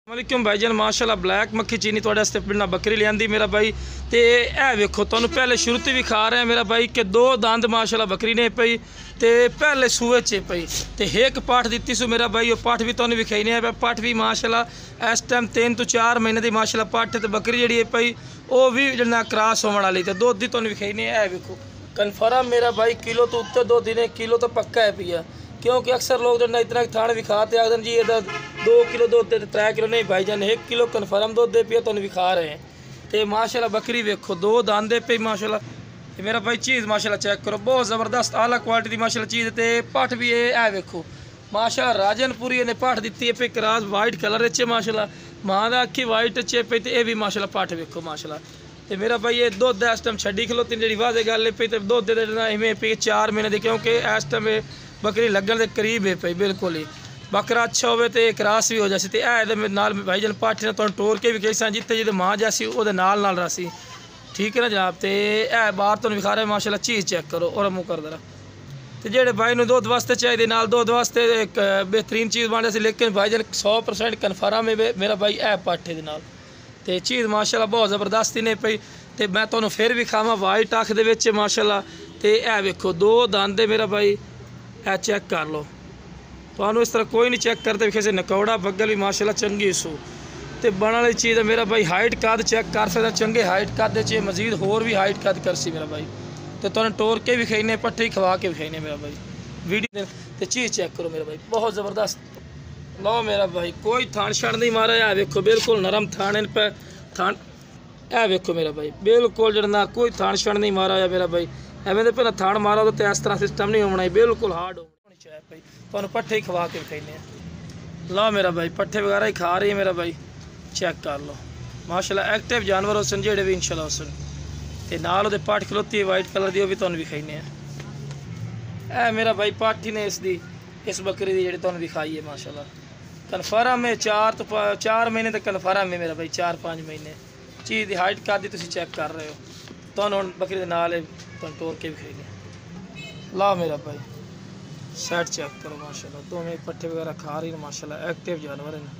वालेकुम भाईजान माशाल्लाह ब्लैक मक्खी चीनी थोड़े वास्ते पिंडा बकरी लियांदी मेरा भाई। तो यह वेखो तुहानू पहले शुरू तो भी खा रहे हैं मेरा भाई कि दो दंद माशाल्लाह बकरी ने पई तो पहले सूए च पई तो एक पाठ दी सू मेरा भाई। वो पाठ भी तुहानू विखाई नहीं पाठ भी माशाल्लाह इस टाइम 3 तो 4 महीने की माशाल्लाह पाठ तो बकरी जी पई वो भी जना क्रॉस होने वाली तो दुध की तुहानू विखाई नहीं है। वेखो कन्फर्म मेरा भाई किलो तो उत्ते दुध ने किलो तो पक्का है पिया, क्योंकि अक्सर लोग जो इतना थान विखाते आखते जी ये 2 किलो दुध दे 3 किलो नहीं भाईजान 1 किलो कन्फर्म दुध दे पिया तुहानू विखा रहे हैं। तो माशाल्लाह बकरी वेखो 2 दांद दे पे माशाल्लाह। मेरा भाई चीज़ माशाल्लाह चेक करो बहुत ज़बरदस्त आला क्वालिटी की माशाल्लाह चीज़। तो पठ भी है वेखो माशाल्लाह राजनपुरी ने पठ दी है पे क्रॉस वाइट कलर च माशाल्लाह माँ का अखी वाइट चे पे तो यह भी माशाल्लाह पठ वेखो माशाल्लाह। तो मेरा भाई ये दुध इस टाइम छड़ी खलोती जी वादे गल पे तो दुध इवें पे 4 महीने की, क्योंकि इस टाइम बकरी लगन के करीब है पई बिल्कुल ही। बकरा अच्छा हो तो क्रॉस भी हो जासी। तो यह नाल भाईजान पाठी ने तुहानू टोर के भी कही सा जिते जिते माँ जासी वो नाल रसी, ठीक है ना जनाब। तो यह बाहर तुहानू विखा रहे माशाल्लाह चीज़ चेक करो और मुँह कर दरा। तो जेडे भाई नूं दुध वास्ते चाहिए नाल दुध वास्ते एक बेहतरीन चीज़ बन रही, लेकिन भाईजान 100% कन्फर्म है मेरा भाई है पाठे दे नाल। तो चीज़ माशाल्लाह बहुत ज़बरदस्त ही नहीं पई। तो मैं तुहानू फिर भी खावा वाइट अख दे विच माशाल्लाह। तो यह वेखो 2 दंद मेरा भाई है चेक कर लो। तो इस तरह कोई नहीं चेक करते किसी नकौड़ा बगल भी माशाल्लाह चंगी सू। तो बन वाली चीज़ है मेरा भाई। हाइट कद चेक कर सकते चंगे हाइट कद च मजीद होर भी हाइट कद कर सी मेरा भाई। तो तुहानू टोर के भी खाने पट्टी खवा के भी खाने मेरा भाई वीडियो। तो चीज़ चेक करो मेरा भाई बहुत ज़बरदस्त। लो मेरा भाई कोई थान छड़ नहीं मारा है वेखो बिल्कुल नरम थान पे थान है वेखो मेरा भाई बिल्कुल जड़ना कोई थान छड़ नहीं मारा है मेरा भाई। एवं तो पहले थान मारा तो इस तरह सिस्टम नहीं होना बिल्कुल हार्ड होनी चाहिए भाई। तुहानू पट्ठे ही खवा के खाने लो मेरा भाई पट्ठे वगैरह ही खा रही है मेरा भाई चेक कर लो माशाल्लाह। एक्टिव जानवर हो सन जेडे भी इंशाल्लाह हो सन। तो नाल वो पाठ खलोती है वाइट कलर की, वो भी तुहानू विखाने है मेरा भाई पाठी ने इस बकरी की जी तुहानू विखाई है माशाल्लाह। कन्फर्म है 4 महीने तक कन्फर्म है मेरा भाई 4-5 महीने चीज़ की हाइट कर दी तुम चेक कर रहे हो। तुहानू बकरी के नाल तुहानू टोर के विखाने ला मेरा भाई सेट चेक करो माशाल्लाह। दोवें पट्ठे वगैरह खा रही हैं माशाल्लाह एक्टिव जानवर हैं।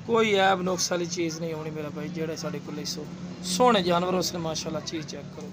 कोई ऐब नुक्स वाली चीज़ नहीं होनी मेरा भाई जेड़े साढ़े को सोहने जानवर उसने माशाल्लाह चीज़ चेक करो।